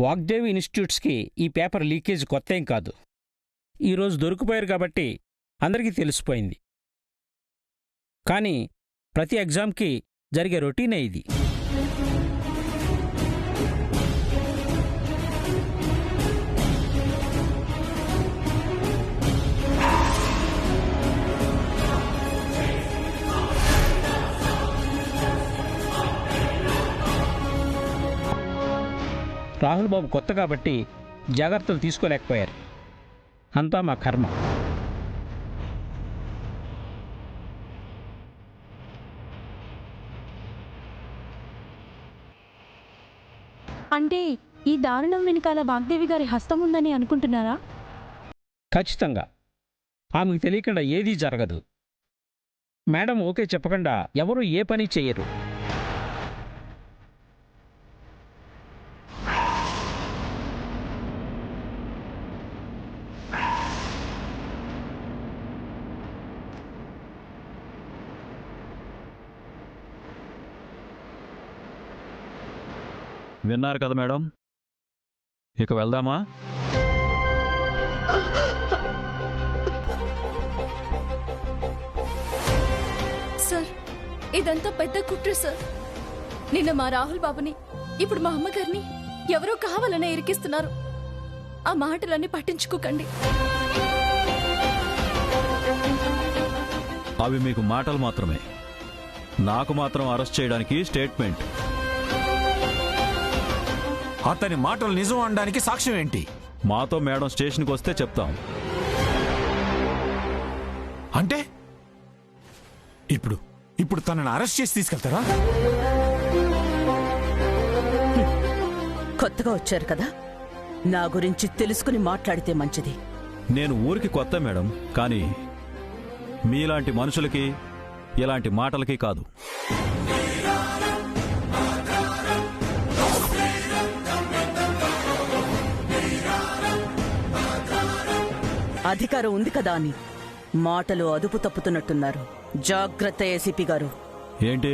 వాగ్దేవి ఇన్స్టిట్యూట్స్కి ఈ paper leakage కొత్తేం కాదు. ఈరోజు దొరికిపోయారు కాబట్టి అందరికీ తెలిసిపోయింది. కానీ ప్రతి ఎగ్జామ్కి జరిగే రొటీనే ఇది. రాహుల్ బాబు కొత్త కాబట్టి జాగ్రత్తలు తీసుకోలేకపోయారు. అంతా మా కర్మ. అంటే ఈ దారుణం వెనకాల వాగ్దేవి గారి హస్తం ఉందని అనుకుంటున్నారా? ఖచ్చితంగా. ఆమెకు తెలియకుండా ఏదీ జరగదు. మేడం ఓకే చెప్పకుండా ఎవరూ ఏ పని చెయ్యరు. విన్నారు కదా మేడం, ఇక వెళ్దామా? సార్, ఇదంతా పెద్ద కుట్ర సార్. నిన్న మా రాహుల్ బాబుని, ఇప్పుడు మా అమ్మగారిని ఎవరో కావాలనే ఇరికిస్తున్నారు. ఆ మాటలన్నీ పట్టించుకోకండి. అవి మీకు మాటలు మాత్రమే. నాకు మాత్రం అరెస్ట్ చేయడానికి స్టేట్మెంట్. అతని మాటలు నిజం అనడానికి సాక్ష్యం ఏంటి? మాతో మేడం స్టేషన్కి వస్తే చెప్తాం. అంటే ఇప్పుడు తనని అరెస్ట్ చేసి తీసుకెళ్తారా? కొత్తగా వచ్చారు కదా, నా గురించి తెలుసుకుని మాట్లాడితే మంచిది. నేను ఊరికి కొత్త మేడం, కానీ మీలాంటి మనుషులకి ఇలాంటి మాటలకి కాదు. అధికారం ఉంది కదా అని మాటలు అదుపు తప్పుతున్నట్టున్నారు. జాగ్రత్త ఏసీపీ గారు. ఏంటి,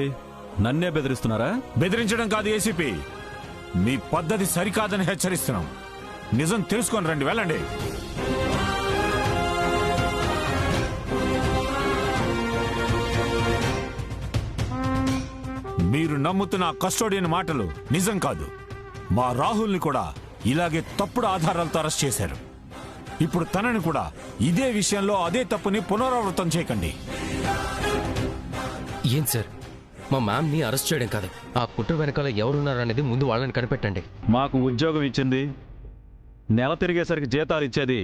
నన్నే బెదిరిస్తున్నారా? బెదిరించడం కాదు ఏసీపీ, మీ పద్ధతి సరికాదని హెచ్చరిస్తున్నాం. నిజం తెలుసుకొని రండి, వెళ్ళండి. మీరు నమ్ముతున్న కస్టోడియన్ మాటలు నిజం కాదు. మా రాహుల్ని కూడా ఇలాగే తప్పుడు ఆధారాలతో అరెస్ట్ చేశారు. ఇప్పుడు తనని కూడా ఇదే విషయంలో అదే తప్పుని పునరావృతం చేయకండి. ఏం సార్, మా మ్యామ్ని అరెస్ట్ చేయడం కాదు, ఆ కుట్ర వెనకాల ఎవరున్నారనేది ముందు వాళ్ళని కనిపెట్టండి. మాకు ఉద్యోగం ఇచ్చింది, నెల తిరిగేసరికి జీతాలు ఇచ్చేది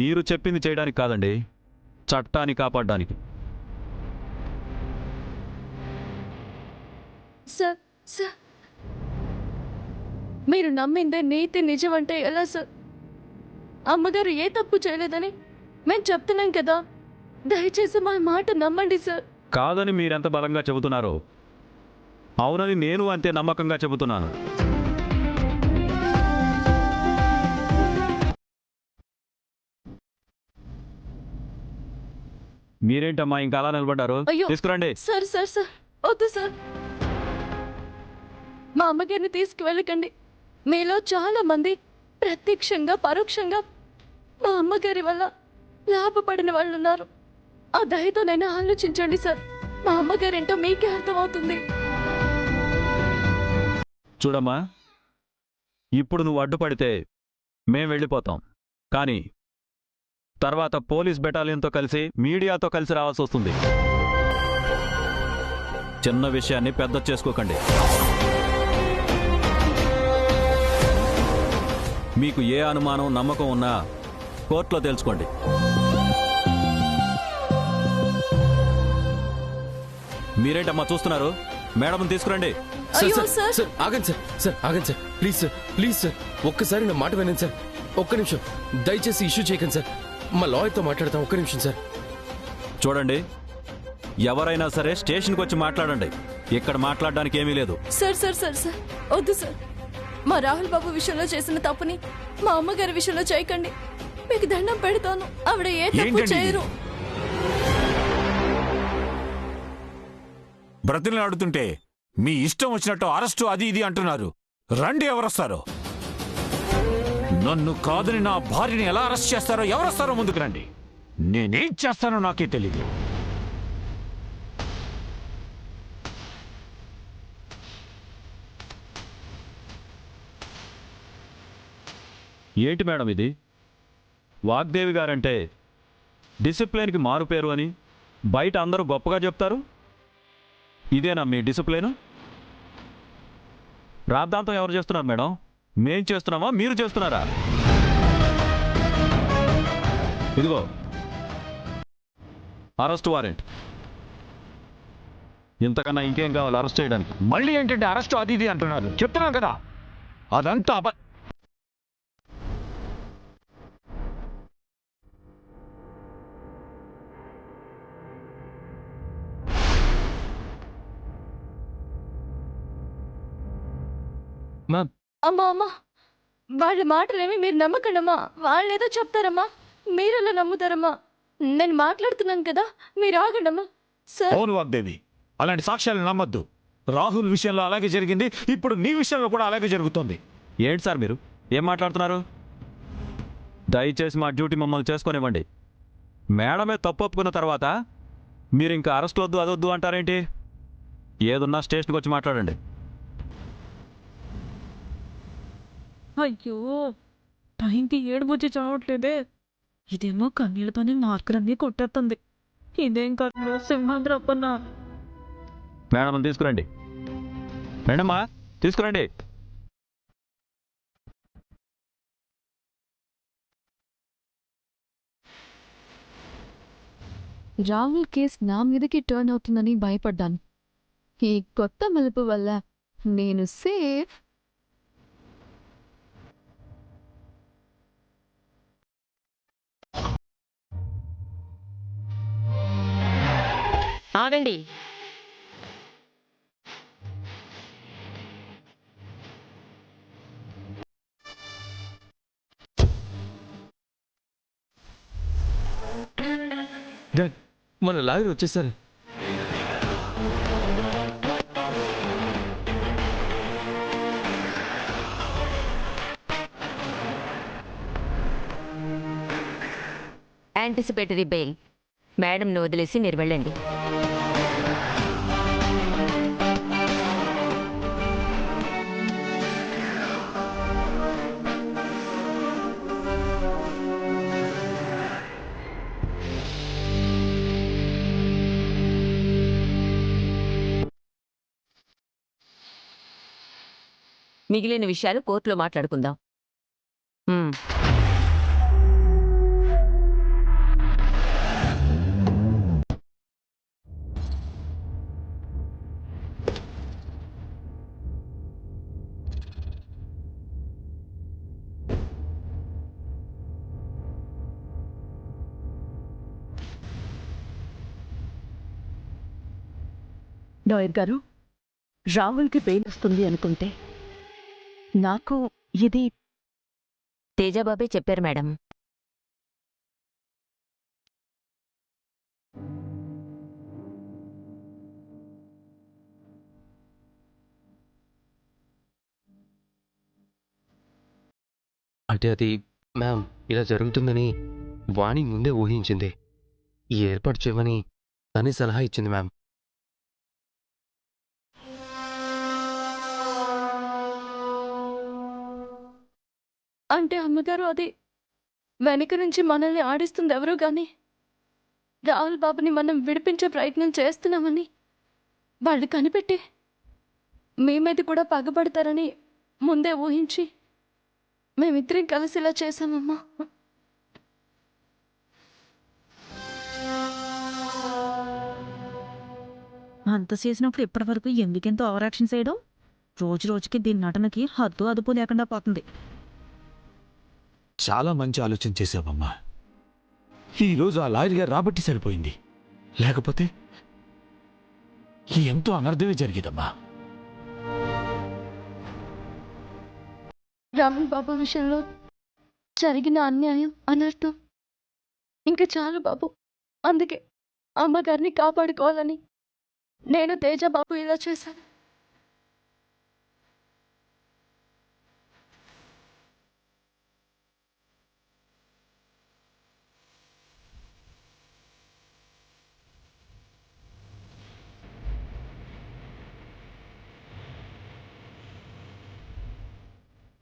మీరు చెప్పింది చేయడానికి కాదండి, చట్టాన్ని కాపాడడానికి. సార్ సార్, మీరు నమ్మిందే నీతి నిజం అంటే ఎలా సార్? అమ్మగారు ఏ తప్పు చేయలేదని మేము చెప్తున్నాం కదా, దయచేసి మా మాట నమ్మండి సార్. కాదని మీరెంత బలంగా చెబుతున్నారో, అవునని నేను అంతే నమ్మకంగా చెబుతున్నాను. మీరేంటమ్మా ఇంకా అలా నిలబడ్డారు? తీసుకురండి. సార్ సార్ సార్, వద్దు సార్. మా అమ్మగారిని తీసుకువెళ్ళకండి. మీలో చాలా మంది ప్రత్యక్షంగా పరోక్షంగా మా అమ్మగారి వల్ల లాభపడిన వాళ్ళు ఉన్నారు. ఆ దయతోనైనా ఆలోచించండి సార్. మా అమ్మగారేంటో మీకే అర్థమవుతుంది. చూడమ్మా, ఇప్పుడు నువ్వు అడ్డుపడితే మేం వెళ్ళిపోతాం, కానీ తర్వాత పోలీస్ బెటాలియన్తో కలిసి మీడియాతో కలిసి రావాల్సి వస్తుంది. చిన్న విషయాన్ని పెద్ద చేసుకోకండి. మీకు ఏ అనుమానం నమ్మకం ఉన్నా కోర్టులో తెలుసుకోండి. మీరేంటమ్మా చూస్తున్నారు? మేడం తీసుకురండి. ఆగండి సార్, సార్ ఆగండి sir, please sir, please sir, ఒక్కసారి నా మాట వినండి సార్. ఒక్క నిమిషం, దయచేసి ఇష్యూ చేయకండి సార్. మా లాయర్తో మాట్లాడతాం, ఒక్క నిమిషం సార్. చూడండి, ఎవరైనా సరే స్టేషన్కి వచ్చి మాట్లాడండి. ఇక్కడ మాట్లాడడానికి ఏమీ లేదు. సార్ సార్ సార్ సార్, వద్దు సార్. మా రాహుల్ బాబు విషయంలో చేసిన తప్పుని మా అమ్మగారి విషయంలో చేయకండి. మీకు దండం పెడతాను, ఆవిడ ఏ తప్పు చేయరు. బ్రతిని ఆడుతుంటే మీ ఇష్టం వచ్చినట్టు అరెస్టు అది ఇది అంటున్నారు. రండి, ఎవరొస్తారో. నన్ను కాదని నా భార్యని ఎలా అరెస్ట్ చేస్తారో ఎవరొస్తారో ముందుకు రండి. నేనేం చేస్తానో నాకే తెలీదు. ఏంటి మేడం ఇది? వాగ్దేవి గారంటే డిసిప్లిన్కి మారు పేరు అని బయట అందరూ గొప్పగా చెప్తారు. ఇదేనా మీ డిసిప్లిన్? రాద్ధాంతం ఎవరు చేస్తున్నారు మేడం? మేం చేస్తున్నామా, మీరు చేస్తున్నారా? ఇదిగో అరెస్ట్ వారెంట్. ఇంతకన్నా ఇంకేం కావాలి అరెస్ట్ చేయడానికి? మళ్ళీ ఏంటంటే అరెస్ట్ అది ఇది అంటున్నారు. చెప్తున్నాను కదా, అదంతా మ్యామ్ అమ్మా అమ్మా, వాళ్ళ మాటలేమి మీరు నమ్మకండమ్మా. వాళ్ళేదో చెప్తారమ్మా, మీరు అలా నమ్ముతారమ్మా. నేను మాట్లాడుతున్నాను కదా, మీరు ఆగండమ్మా. సార్ అవును వాగ్దేవి, అలాంటి సాక్ష్యాలు నమ్మద్దు. రాహుల్ విషయంలో అలాగే జరిగింది, ఇప్పుడు నీ విషయంలో కూడా అలాగే జరుగుతుంది. ఏంటి సార్ మీరు ఏం మాట్లాడుతున్నారు? దయచేసి మా డ్యూటీ మమ్మల్ని చేసుకొనివ్వండి. మేడమే తప్పు ఒప్పుకున్న తర్వాత మీరు ఇంకా అరెస్ట్ వద్దు అదొద్దు అంటారేంటి? ఏదున్నా స్టేషన్కి వచ్చి మాట్లాడండి. అయ్యో, టైంకి ఏడుపుచ్చి చావట్లేదే. ఇదేమో కన్నీళ్ళతోనే మార్కులన్నీ కొట్టేస్తుంది. ఇదేం కాదు సింహాద్రి అప్పన్న. మేడం తీసుకురండి. మేడమ్మా తీసుకురండి. రాహుల్ కేస్ నా మీదకి టర్న్ అవుతుందని భయపడ్డాను. ఈ కొత్త మలుపు వల్ల నేను సేఫ్. ఆగండి. డాడ్, మన లాయర్ వచ్చేసారు. Anticipatory bail. మేడంను వదిలేసి మీరు వెళ్ళండి. మిగిలిన విషయాలు కోర్టులో మాట్లాడుకుందాం. లాయర్ గారు, రాహుల్కి బెయిల్ వస్తుంది అనుకుంటే నాకు ఇది తేజాబాబే చెప్పారు మేడం. అంటే అది మ్యామ్ ఇలా జరుగుతుందని వాణి ముందే ఊహించింది. ఈ ఏర్పాటు చేయమని తనే సలహా ఇచ్చింది మ్యామ్. అంటే అమ్మగారు, అది వెనక నుంచి మనల్ని ఆడిస్తుంది ఎవరో గాని రాహుల్ బాబుని మనం విడిపించే ప్రయత్నం చేస్తున్నామని వాళ్ళు కనిపెట్టి మీ మీద కూడా పగబడతారని ముందే ఊహించి మేమిద్దరం కలిసి ఇలా చేశామమ్మా. అంత చేసినప్పుడు ఇప్పటివరకు ఎందుకెంతో ఓవరాక్షన్ చేయడం? రోజు రోజుకి దీని నటనకి హద్దు అదుపు లేకుండా పోతుంది. చాలా మంచి ఆలోచన చేసావమ్మా. ఈరోజు ఆ లాయర్ గారు రాబట్టి సరిపోయింది, లేకపోతే ఎంతో అనర్థమే జరిగేదమ్మా. రాహుల్ బాబు విషయంలో జరిగిన అన్యాయం, అనర్థం ఇంకా చాలు బాబు. అందుకే అమ్మగారిని కాపాడుకోవాలని నేను తేజ బాబు ఇలా చేశాను.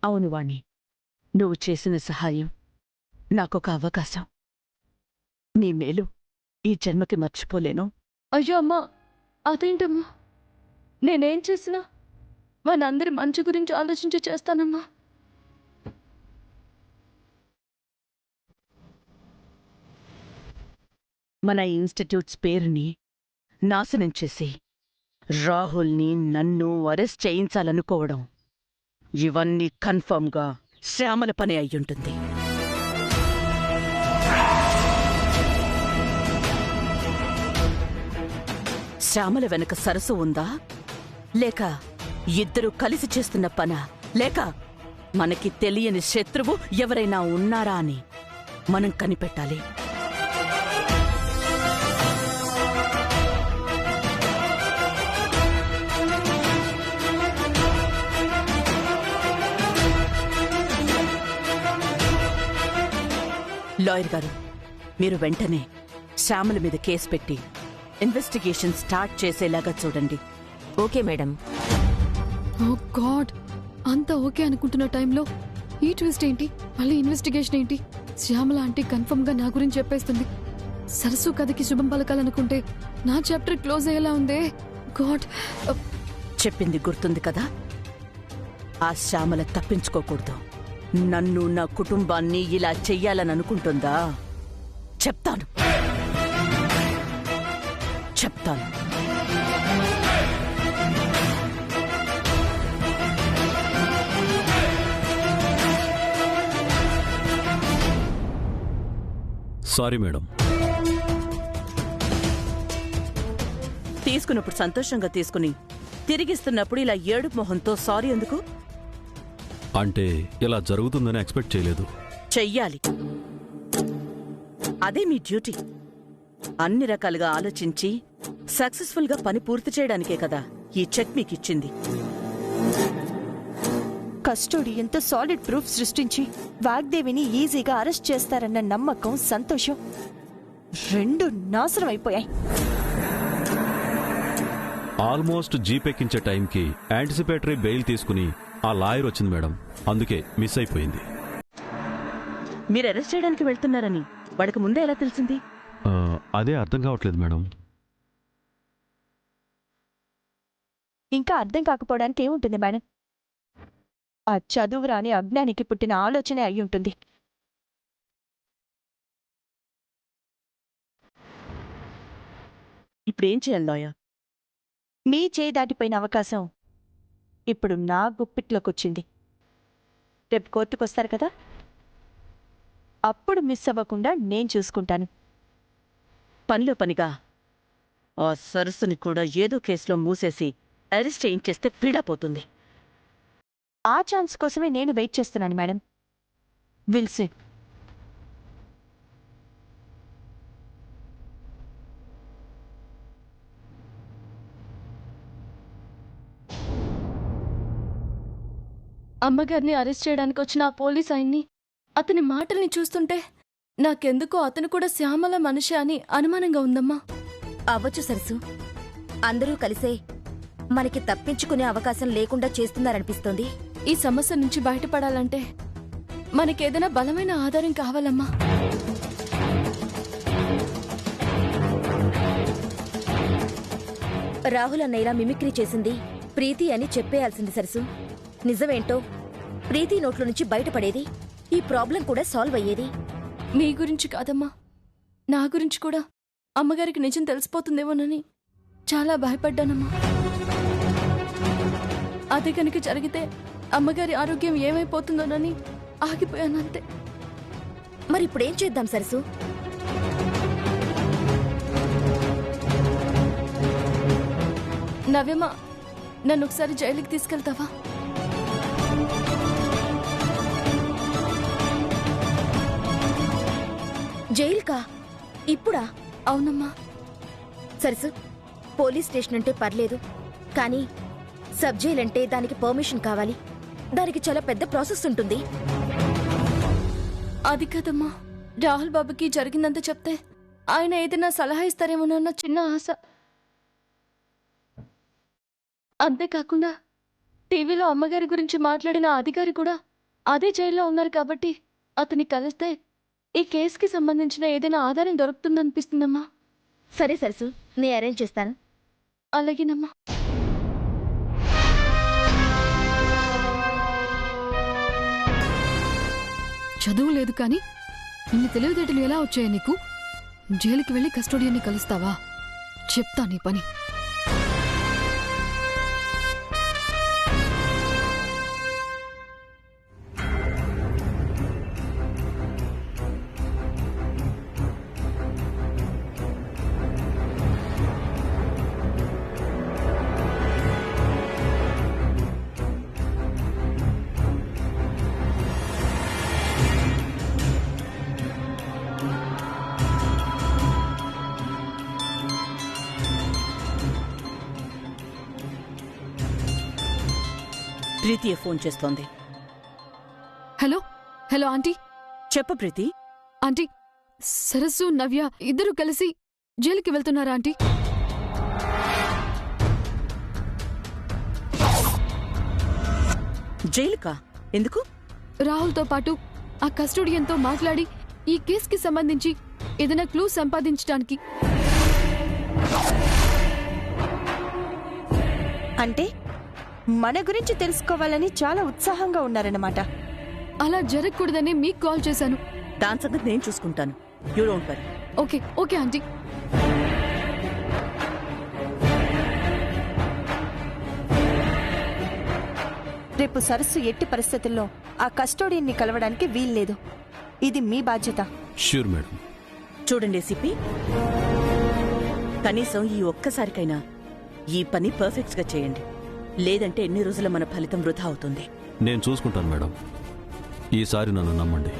అవును వాణి, నువ్వు చేసిన సహాయం నాకొక అవకాశం. నీ మేలు ఈ జన్మకి మర్చిపోలేను. అయ్యో అమ్మా, అదేంటమ్మా? నేనేం చేసినా మనందరి మంచి గురించి ఆలోచించి చేస్తానమ్మా. మన ఇన్స్టిట్యూట్స్ పేరుని నాశనం చేసి రాహుల్ని నన్ను అరెస్ట్ చేయించాలనుకోవడం, ఇవన్నీ కన్ఫర్మ్గా శ్యామల పని అయ్యుంటుంది. శ్యామల వెనక సరస్సు ఉందా, లేక ఇద్దరు కలిసి చేస్తున్న పనా, లేక మనకి తెలియని శత్రువు ఎవరైనా ఉన్నారా అని మనం కనిపెట్టాలి. లాయర్ గారు, మీరు వెంటనే శ్యామల మీద కేసు పెట్టి ఇన్వెస్టిగేషన్ స్టార్ట్ చేసేలాగా చూడండి. Okay madam. ఓ గాడ్, అంతా ఓకే అనుకుంటున్న టైంలో ఈ ట్విస్ట్ ఏంటి? మళ్ళీ ఇన్వెస్టిగేషన్ ఏంటి? శ్యామల ఆంటీ కన్ఫర్మ్ గా నా గురించి చెప్పేస్తుంది. సరస్సు కథకి శుభం పలకాలనుకుంటే నా చాప్టర్ క్లోజ్ అయ్యేలా ఉందే. గాడ్, చెప్పింది గుర్తుంది కదా? ఆ శ్యామల తప్పించుకోకూడదు. నన్ను, నా కుటుంబాన్ని ఇలా చెయ్యాలని అనుకుంటుందా? చెప్తాను. Sorry madam. తీసుకున్నప్పుడు సంతోషంగా తీసుకుని తిరిగిస్తున్నప్పుడు ఇలా ఏడుపు మొహంతో సారీ ఎందుకు? అంటే ఇలా జరుగుతుందని ఎక్స్పెక్ట్ చేయలేదు. చెయ్యాలి, అదే మీ డ్యూటీ. అన్ని రకాలుగా ఆలోచించి సక్సెస్ఫుల్ గా పని పూర్తి చేయడానికే కదా ఈ చెక్ మీకిచ్చింది. కస్టోడియన్తో సాలిడ్ ప్రూఫ్ సృష్టించి వాగ్దేవిని ఈజీగా అరెస్ట్ చేస్తారన్న నమ్మకం, సంతోషం రెండు నాశనం అయిపోయాయి. ఆల్మోస్ట్ జీపెక్కించే టైంకి యాంటిసిపేటరీ బెయిల్ తీసుకుని ఆ లాయర్ వచ్చింది మేడం, అందుకే మిస్ అయిపోయింది. మీరు అరెస్ట్ చేయడానికి వెళ్తున్నారని వాడికి ముందే ఎలా తెలిసింది? అదే అర్థం కావట్లేదు మేడం. ఇంకా అర్థం కాకపోవడానికి ఏముంటుంది మేడం? ఆ చదువు రాని అజ్ఞానికి పుట్టిన ఆలోచనే అయి ఉంటుంది. ఇప్పుడేం చేయాలి లాయర్? మీ చేయి దాటిపోయిన అవకాశం ఇప్పుడు నా గుప్పిట్లోకి వచ్చింది. రేపు కోర్టుకొస్తారు కదా, అప్పుడు మిస్ అవ్వకుండా నేను చూసుకుంటాను. పనిలో పనిగా ఆ సరస్సుని కూడా ఏదో కేసులో మూసేసి అరెస్ట్ చేయించేస్తే పీడపోతుంది. ఆ ఛాన్స్ కోసమే నేను వెయిట్ చేస్తున్నాను మేడం. Will see. అమ్మగారిని అరెస్ట్ చేయడానికి వచ్చిన ఆ పోలీస్ ఆయన్ని, అతని మాటల్ని చూస్తుంటే నాకెందుకో అతను కూడా శ్యామల మనిషి అని అనుమానంగా ఉందమ్మా. అవ్వచ్చు సరసు, అందరూ కలిసే మనకి తప్పించుకునే అవకాశం లేకుండా చేస్తున్నారనిపిస్తోంది. ఈ సమస్య నుంచి బయటపడాలంటే మనకేదైనా బలమైన ఆధారం కావాలమ్మా. రాహుల్ అన్న ఇలా మిమిక్రీ చేసింది ప్రీతి అని చెప్పేయాల్సింది సరసు. నిజమేంటో ప్రీతి నోట్ల నుంచి బయటపడేది, ఈ ప్రాబ్లం కూడా సాల్వ్ అయ్యేది. మీ గురించి కాదమ్మా, నా గురించి కూడా అమ్మగారికి నిజం తెలిసిపోతుందేమోనని చాలా భయపడ్డానమ్మా. అది కనుక జరిగితే అమ్మగారి ఆరోగ్యం ఏమైపోతుందోనని ఆగిపోయానంతే. మరిప్పుడేం చేద్దాం సరసు? నవ్యమ్మ, నన్ను ఒకసారి జైలుకి తీసుకెళ్తావా? జైలుకా? ఇప్పుడా? అవునమ్మా. సరసు, పోలీస్ స్టేషన్ అంటే పర్లేదు, కానీ సబ్ జైల్ అంటే దానికి పర్మిషన్ కావాలి. దానికి చాలా పెద్ద ప్రాసెస్ ఉంటుంది. అది కదమ్మా, రాహుల్ బాబుకి జరిగిందంతా చెప్తే ఆయన ఏదైనా సలహా ఇస్తారేమోనన్న చిన్న ఆశ. అంతేకాకుండా టీవీలో అమ్మగారి గురించి మాట్లాడిన అధికారి కూడా అదే జైల్లో ఉన్నారు కాబట్టి అతన్ని కలిస్తే ఈ కేసుకి సంబంధించిన ఏదైనా ఆధారం దొరుకుతుందనిపిస్తుందమ్మా. సరే సరసు, నేను అరేంజ్ చేస్తాను. అలాగేనమ్మా. చదువు లేదు కానీ ఇన్ని తెలివితేటలు ఎలా వచ్చాయి నీకు? జైలుకి వెళ్ళి కస్టోడియన్ని కలుస్తావా? చెప్తా నీ పని. ప్రీతియే ఫోన్ చేస్తోంది. Hello hello aunty. చెప్పు ప్రీతి. ఆంటీ, సరస్సు నవ్య ఇద్దరు కలిసి జైలుకి వెళ్తున్నారా ఆంటీ? జైలుకా? ఎందుకు? రాహుల్తో పాటు ఆ కస్టోడియన్తో మాట్లాడి ఈ కేసుకి సంబంధించి ఏదైనా క్లూ సంపాదించడానికి. అంటే మన గురించి తెలుసుకోవాలని చాలా ఉత్సాహంగా ఉన్నారన్నమాట. అలా జరగకూడదని మీకు కాల్ చేశాను. దాని సంగతి నేను చూసుకుంటాను. You don't worry. Okay okay aunty. రేపు సరస్సు ఎట్టి పరిస్థితుల్లో ఆ కస్టోడియన్ని కలవడానికి వీల్లేదు. ఇది మీ బాధ్యత. Sure madam. చూడండి సిపి, కనీసం ఈ ఒక్కసారికైనా ఈ పని పర్ఫెక్ట్ గా చేయండి. లేదంటే ఎన్ని రోజుల మన ఫలితం వృధా అవుతుంది. నేను చూసుకుంటాను మేడం. ఈసారి నన్ను నమ్మండి.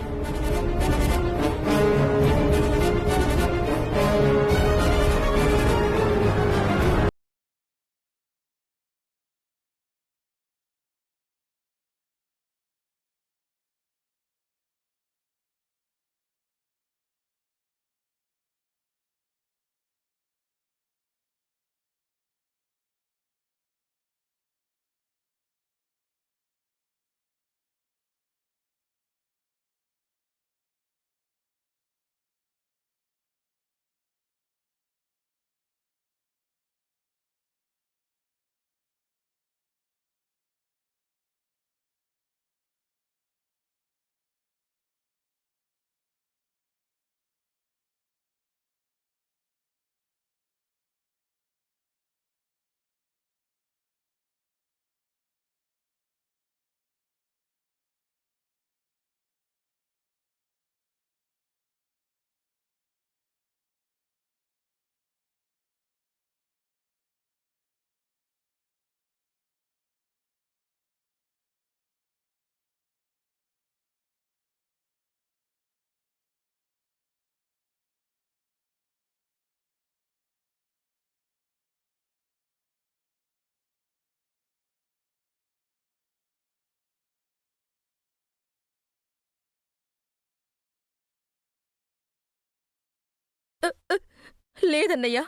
లేదన్నయ్యా,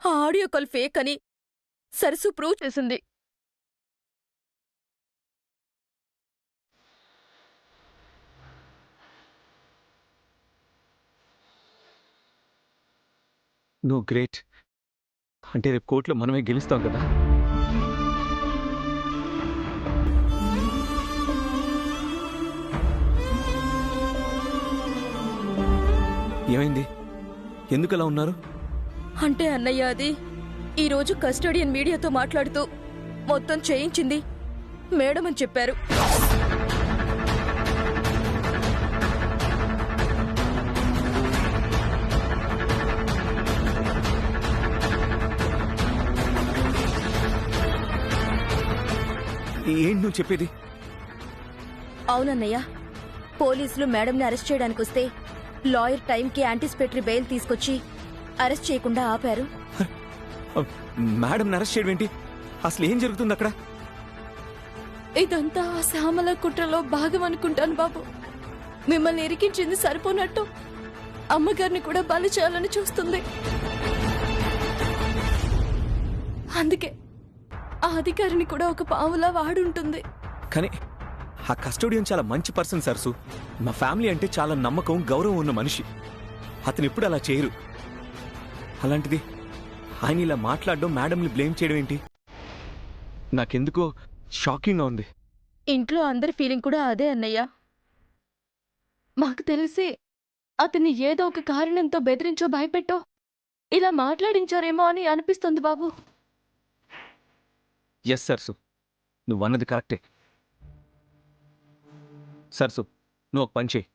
ఆ ఆడియో కాల్ ఫేక్ అని సరస్సు ప్రూవ్ చేసింది. నువ్వు గ్రేట్. అంటే రేపు కోర్టులో మనమే గెలుస్తాం కదా. ఏమైంది? ఎందుకలా ఉన్నారు? అంటే అన్నయ్య, అది ఈరోజు కస్టోడియన్ మీడియాతో మాట్లాడుతూ మొత్తం చేయించింది మేడం అని చెప్పారు. ఏంటి నువ్వు చెప్పేది? అవునన్నయ్య, పోలీసులు మేడంని అరెస్ట్ చేయడానికి వస్తే లాయర్ టైంకి యాంటిసిపేటరీ బెయిల్ తీసుకొచ్చి అరెస్ట్ చేయకుండా ఆపారు. మేడం అరెస్ట్ చేయడం ఏంటి? అసలు ఏం జరుగుతుంది అక్కడ? ఇదంతా ఆ శ్యామల కుట్రలో భాగం అనుకుంటాను బాబు. మిమ్మల్ని ఇరికించింది సరిపోనట్టు అమ్మగారిని కూడా బలి చేయాలని చూస్తుంది. అందుకే ఆ అధికారిని కూడా ఒక పావులా వాడుంటుంది. కానీ ఆ కస్టోడియన్ చాలా మంచి పర్సన్ సరసు. మా ఫ్యామిలీ అంటే చాలా నమ్మకం, గౌరవం ఉన్న మనిషి. అతను ఎప్పుడు అలా చేయరు. అలాంటిది ఆయన ఇలా మాట్లాడడం, మేడంని బ్లేమ్ చేయడం ఏంటి? నాకెందుకో షాకింగ్గా ఉంది. ఇంట్లో అందరి ఫీలింగ్ కూడా అదే అన్నయ్య. మాకు తెలిసి అతన్ని ఏదో ఒక కారణంతో బెదిరించో భయపెట్టో ఇలా మాట్లాడించారేమో అని అనిపిస్తుంది బాబు. ఎస్ సరసు, నువ్వు అన్నది కరెక్టే. సరసు, నువ్వు ఒక పని చేయి.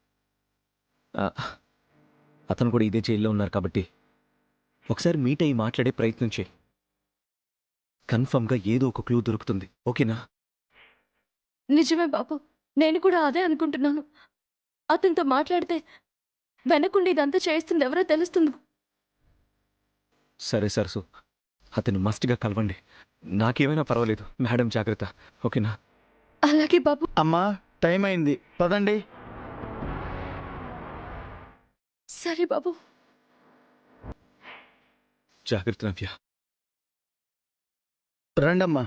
అతను కూడా ఇదే జైల్లో ఉన్నారు కాబట్టి ఒకసారి మీట్ అయ్యి మాట్లాడే ప్రయత్నం చేయి. కన్ఫర్మ్గా ఏదో ఒక క్లూ దొరుకుతుంది. ఓకేనా? నిజమే బాబు, నేను కూడా అదే అనుకుంటున్నాను. అతనితో మాట్లాడితే వెనకుండి ఇదంతా చేస్తుంది ఎవరో తెలుస్తుంది. సరే సరసు, అతను మస్ట్గా కలవండి. నాకేమైనా పర్వాలేదు, మేడం జాగ్రత్త. ఓకేనా? అలాగే బాబు. అమ్మా, టైం అయింది, పదండి. సరే బాబు. జాగ్రత్త నవ్య. రండమ్మా.